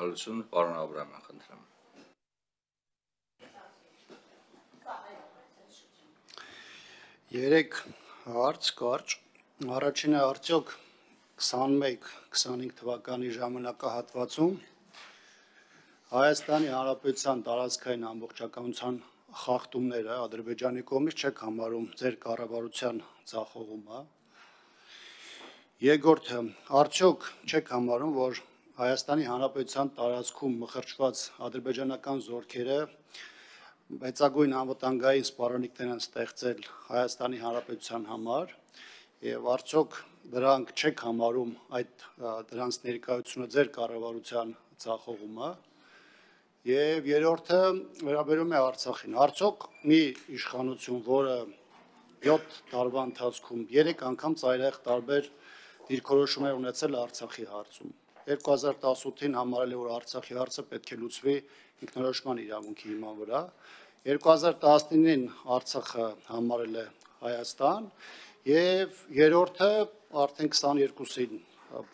Շնորհակալություն, պարոն Աբրահամյան, խնդրեմ։ Երեք հարց կարճ։ Առաջինը արդյոք 21-25 թվականի ժամանակահատվածում Հայաստանի Հանրապետության տարածքային ամբողջականության խախտումները Ադրբեջանի կողմից չեք համարում ձեր կառավարության ձախողումը։ Երկրորդը, արդյոք չեք համարում, որ Հայաստանի Հանրապետության տարածքում մխրճված ադրբեջանական զորքերը մեծագույն անվտանգային սպառնալիքներ են ստեղծել Հայաստանի Հանրապետության համար եւ արդյոք դրանք չեք համարում այդ դրանց ներկայությունը ձեր կառավարության ձախողումը։ Եվ երրորդը վերաբերում է Արցախին։ Արդյոք մի իշխանություն, որը 7 տարվա ընթացքում 3 անգամ ծայրահեղ տարբեր դիրքորոշումներ ունեցել Արցախի հարցում, 2018-ին համարել է, որ Արցախի հարցը պետք է լուծվի ինքնորոշման իրավունքի հիման վրա, 2019-ին Արցախը համարել է Հայաստան եւ երրորդը արդեն 22-ին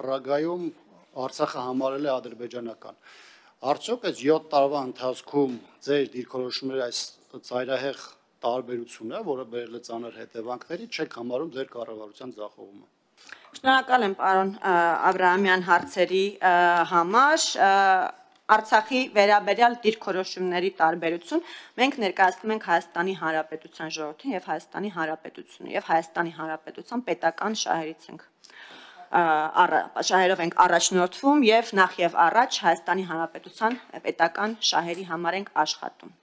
Պրագայում Արցախը համարել է ադրբեջանական։ Արդյոք այս 7 տարվա ընթացքում ձեր դիրքորոշումների այս ծայրահեղ տարբերությունը, որը բերել է ծանր հետևանքների, չեք համարում ձեր կառավարության ձախողումը։ Շնորհակալ եմ պարոն Աբրահամյան հարցերի համար։ Արցախի վերաբերյալ դիրքորոշումների տարբերություն մենք ներկայացնում ենք Հայաստանի Հանրապետության ժողովրդին եւ Հայաստանի Հանրապետությունը եւ Հայաստանի Հանրապետության պետական շահերից ենք շահերով ենք առաջնորդվում եւ նախ եւ առաջ Հայաստանի Հանրապետության պետական շահերի համար ենք աշխատում։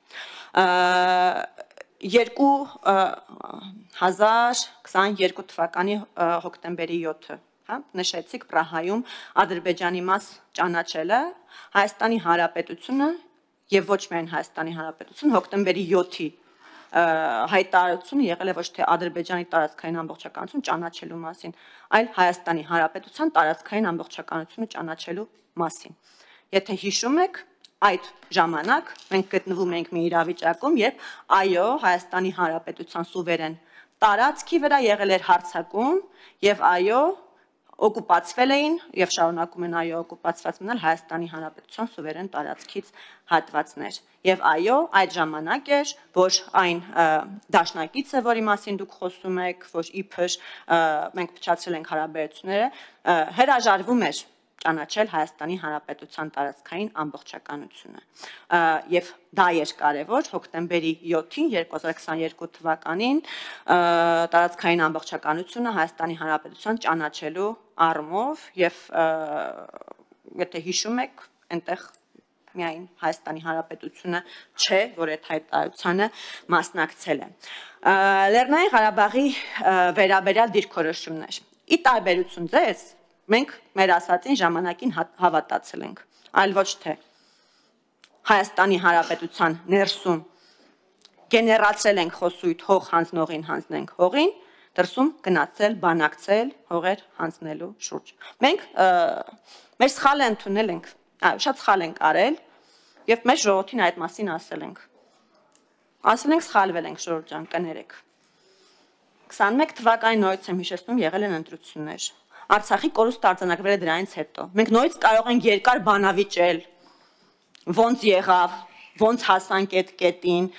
2022 թվականի հոկտեմբերի 7-ը, հա, նշեցիք Պրահայում Ադրբեջանի մաս ճանաչելը Հայաստանի Հանրապետությունը եւ ոչ միայն Հայաստանի Հանրապետությունը հոկտեմբերի 7-ի հայտարարությունը եղել է ոչ թե Ադրբեջանի տարածքային ամբողջականություն ճանաչելու մասին, այլ Հայաստանի Հանրապետության տարածքային ամբողջականությունը ճանաչելու մասին։ Եթե հիշում եք, այդ ժամանակ մենք գտնվում ենք մի իրավիճակում, երբ այո, Հայաստանի Հանրապետության սուվերեն տարածքի վրա եղել էր հարձակում եւ այո, օկուպացվել էին եւ շարունակում են այո օկուպացված մնալ Հայաստանի Հանրապետության սուվերեն տարածքից հատվածներ։ Եվ այո, այդ ժամանակ էր, որ այն դաշնակիցը, որի մասին դուք խոսում եք, որ իբր մենք փչացրել ենք հարաբերությունները, հրաժարվում էր ճանաչել Հայաստանի Հանրապետության տարածքային ամբողջականությունը։ Եվ դա էր կարևոր հոկտեմբերի 7-ին 2022 թվականին տարածքային ամբողջականությունը Հայաստանի Հանրապետության ճանաչելու առումով եւ եթե հիշում եք, այնտեղ միայն Հայաստանի Հանրապետությունը չէ, որ այդ հայտարարությանը մասնակցել է։ Լեռնային Ղարաբաղի վերաբերյալ դիրքորոշումներ։ Ի տարբերություն ձեզ, մենք մեր ասածին ժամանակին հավատացել ենք, այլ ոչ թե Հայաստանի Հանրապետության ներսում գեներացրել ենք խոսույթ հող հանձնողին հանձնենք հողին, դրսում գնացել, բանակցել հողեր հանձնելու շուրջ։ Մենք մեր սխալը ընդունել ենք, շատ սխալ ենք արել եւ մեր ժողովրդին այդ մասին ասել ենք սխալվել ենք ժողովուրդ ջան, կներեք։ 21 թվականի նորից եմ հիշեցնում, եղել են ընտրություններ։ Արցախի կորուստը արձանագրվել է դրանից հետո։ Մենք նորից կարող ենք երկար բանավիճել, ոնց եղավ, ոնց հասանք այդ կետին,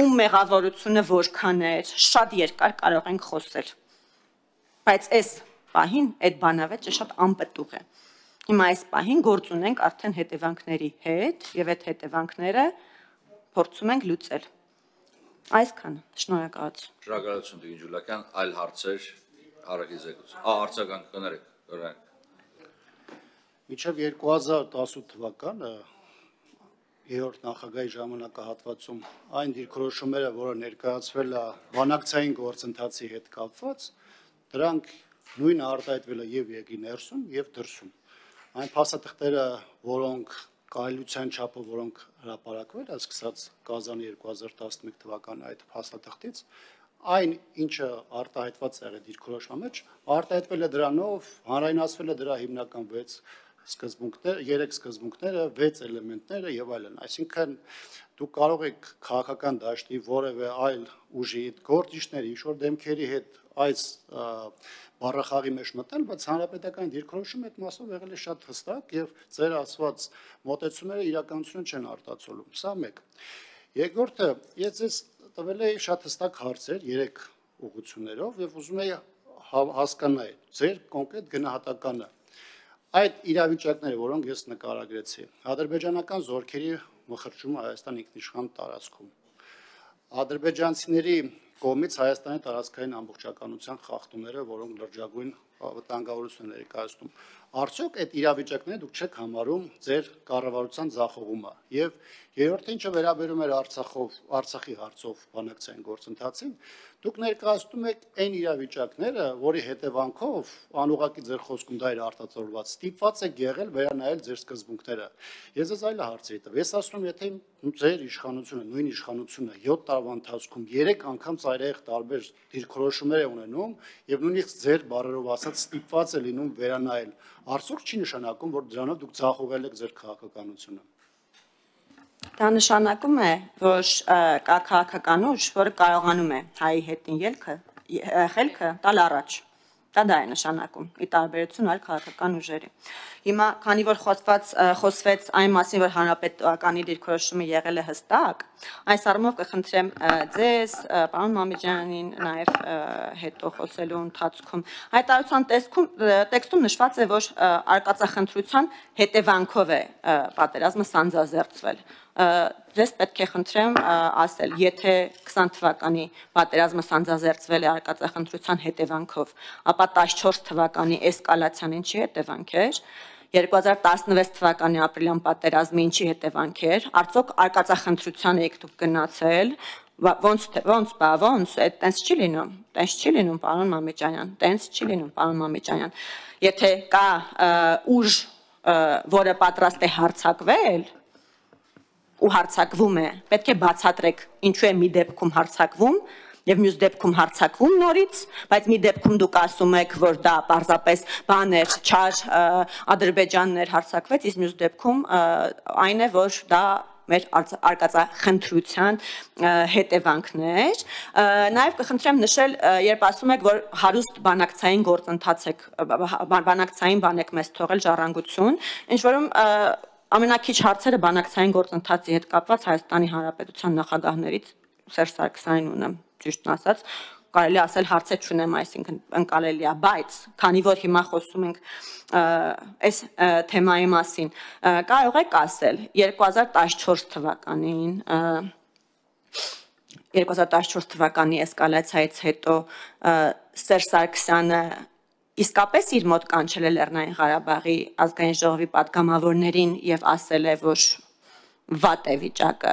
ում մեղավորությունը որքան էր, շատ երկար կարող ենք խոսել։ Բայց այս պահին այդ բանավեճը շատ անպտուղ է։ Հիմա այս պահին գործ ունենք արդեն հետևանքների հետ եւ այդ հետևանքները փորձում ենք լուծել։ Այսքանը, շնորհակալություն։ Շնորհակալություն Տիկին Ջուլակյան, այլ հարցեր Արագի զեկուցում։ Արձագանք կներեք, կրենք։ Մինչև 2018 թվականը երրորդ նախագահի ժամանակահատվածում այն դիրքորոշումները, որը ներկայացվել է բանակցային գործընթացի հետ կապված, դրանք նույնը արտահայտվել է եւ ԵԳ ներսում եւ դրսում։ Այն փաստաթղթերը, որոնք կայլության չափով, որոնք հրապարակվել է, սկսած Կազանի 2011 թվականի այդ փաստաթղթից, այն ինչը արտահայտված է եղել դիրքորոշման մեջ, արտահայտվել է դրանով, հանրայնացվել է դրա հիմնական 6 3 սկզբունքները, 6 էլեմենտները եւ այլն։ Այսինքն դուք կարող եք քաղաքական դաշտի որևէ այլ ուժի հետ գործիչների, ինչ-որ դեմքերի հետ այս բառախաղի մեջ մտնել, բայց հանրապետական դիրքորոշումը այդ մասով եղել է շատ հստակ եւ ձեր ասված մոտեցումները իրականություն չեն արտացոլում։ Սա մեկ։ Երկրորդը, ես ձեզ տվել էի շատ հստակ հարցեր 3 ուղղություններով եւ ուզում եի հասկանալ ձեր կոնկրետ գնահատականը։ Այդ իրավիճակները, որոնք ես նկարագրեցի, ադրբեջանական զորքերի մխրճումը Հայաստան ինքնիշխան տարածքում, ադրբեջանցիների կողմից Հայաստանի տարածքային ամբողջականության խախտումները, որոնք լրջագույն վտանգավորություն են ներկայացնում, արդյոք այդ իրավիճակները դուք չեք համարում ձեր կառավարության ձախողումը։ Եվ երրորդը, ինչը վերաբերում էր Արցախի հարցով բանակցային գործընթացին, դուք ներկայացնում եք այն իրավիճակները, որի հետևանքով անուղղակի ձեր խոսքում դա էր արտացոլված, ստիպված եք եղել վերանայել ձեր սկզբունքները։ Ես ձեզ այլ հարց եի տվել։ Ես ասում եմ, եթե ձեր իշխանությունը, նույն իշխանությունը 7 տարվա ընթացքում 3 անգամ ծայրահեղ տարբեր դիրքորոշումներ է ունենում եւ նույնիսկ ձեր բառերով ասած ստիպված է լինում վերանայել, արդյոք չի նշանակում, որ դրանով դուք ձախողել եք ձեր քաղաքականությունը։ Դա նշանակում է, որ կա քաղաքական ուժ, որը կարողանում է հայի հետին խելքը տալ առաջ։ Դա է նշանակում, ի տարբերություն այլ քաղաքական ուժերի։ Հիմա, քանի որ խոսվեց այն մասին, որ հանրապետականի դիրքորոշումը եղել է հստակ, այս առումով կխնդրեմ ձեզ, պարոն Մամեջյանին, նաև հետո խոսելու ընթացքում, հայտարարության տեքստում նշված է, որ արկածախնդրության հետևանքով է պատերազմը սանձազերծվել։ Ձեզ պետք է խնդրեմ ասել, եթե 20 թվականի պատերազմը սանձազերծվել է արկածախնդրության հետևանքով, ապա 14 թվականի էսկալացիան ինչի հետևանք էր, 2016 թվականի ապրիլյան պատերազմի ինչի հետևանք էր, արդյոք արկածախնդրության եք դուք գնացել, ոնց, տենց չի լինում, պարոն Մամեջանյան, տենց չի լինում, պարոն Մամեջանյան, եթե կա ուժ, որը պատրաստ է հարձակվել, ու հարձակվում է, պետք է բացատրեք ինչու է մի դեպքում հարձակվում եւ մյուս դեպքում հարձակվում նորից, բայց մի դեպքում դուք ասում եք, որ դա պարզապես բաներ, չար Ադրբեջաններ հարձակվեց, իսկ մյուս դեպքում այն է, որ դա մեր արկածախնդրության հետևանքներ։ Նաև կխնդրեմ նշել, երբ ասում եք, որ հարուստ բանակցային գործընթաց եք, բանակցային բան եք մեզ թողել ժառանգություն, ինչ որում ամենակիչ հարցերը բանակցային գործընթացի հետ կապված Հայաստանի Հանրապետության նախագահներից Սերժ Սարգսյանին ունեմ, ճիշտն ասած, կարելի ասել հարցեր չունեմ, այսինքն ընկալելի է, բայց քանի որ հիմա խոսում ենք այս թեմայի մասին, կարող եք ասել 2014 թվականի էսկալացիայից հետո Սերժ Սարգսյանը իսկապես իր մոտ կանչել է Լեռնային Ղարաբաղի ազգային ժողովի պատգամավորներին եւ ասել է, որ վատ է վիճակը,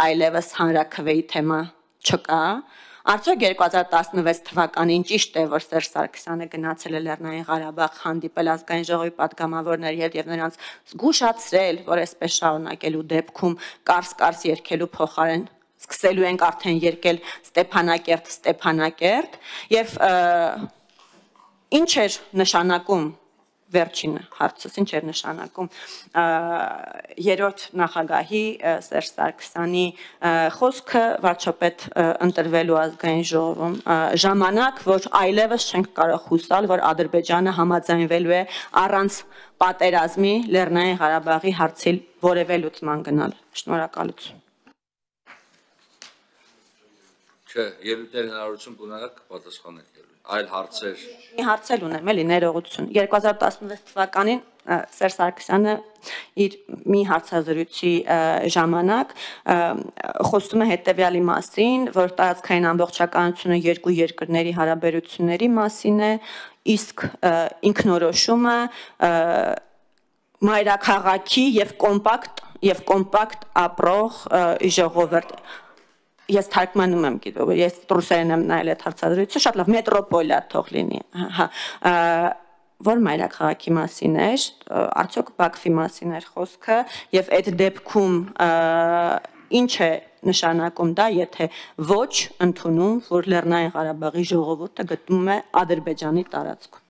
այլևս հանրաքվեի թեմա չկա, արդյոք 2016 թվականին ճիշտ է, որ Սերժ Սարգսյանը գնացել է Լեռնային Ղարաբաղ հանդիպել ազգային ժողովի պատգամավորների հետ եւ նրանց զգուշացրել, որ այսպես շարունակելու դեպքում կարս երգելու փոխարեն սկսելու ենք արդեն երգել Ստեփանակերտ եւ ինչ էր նշանակում վերջին հարցս, ինչ էր նշանակում երրորդ նախագահի Սերժ Սարգսյանի խոսքը վարչապետ ընտրվելու ազգային ժողովում ժամանակ, որ այլևս չենք կարող հուսալ, որ Ադրբեջանը համաձայնվելու է առանց պատերազմի Լեռնային Ղարաբաղի հարցի որևէ լուծման գնալ։ Շնորհակալություն։ Չէ, ելույթների հնարավորություն կունենաք պատասխանեք ելույթ։ Այլ հարցեր։ Մի հարց էլ ունեմ, էլի ներողություն։ 2016 թվականին Սերժ Սարգսյանը իր մի հարցազրույցի ժամանակ խոսում է հետևյալի մասին, որ տարածքային ամբողջականությունը երկու երկրների հարաբերությունների մասին է, իսկ ինքնորոշումը մայրաքաղաքի եւ կոմպակտ ապրող ժողովուրդ։ Ես թարգմանում եմ, ես ռուսերեն եմ նայել այդ հարցազրույցը, շատ լավ, մետրոպոլիա թող լինի, որ մայրաքաղաքի մասին էր, արդյոք Բաքվի մասին էր խոսքը, եւ այդ դեպքում ինչ է նշանակում դա, եթե ոչ ընդունում, որ Լեռնային Ղարաբաղի ժողովուրդը գտնվում է Ադրբեջանի տարածքում։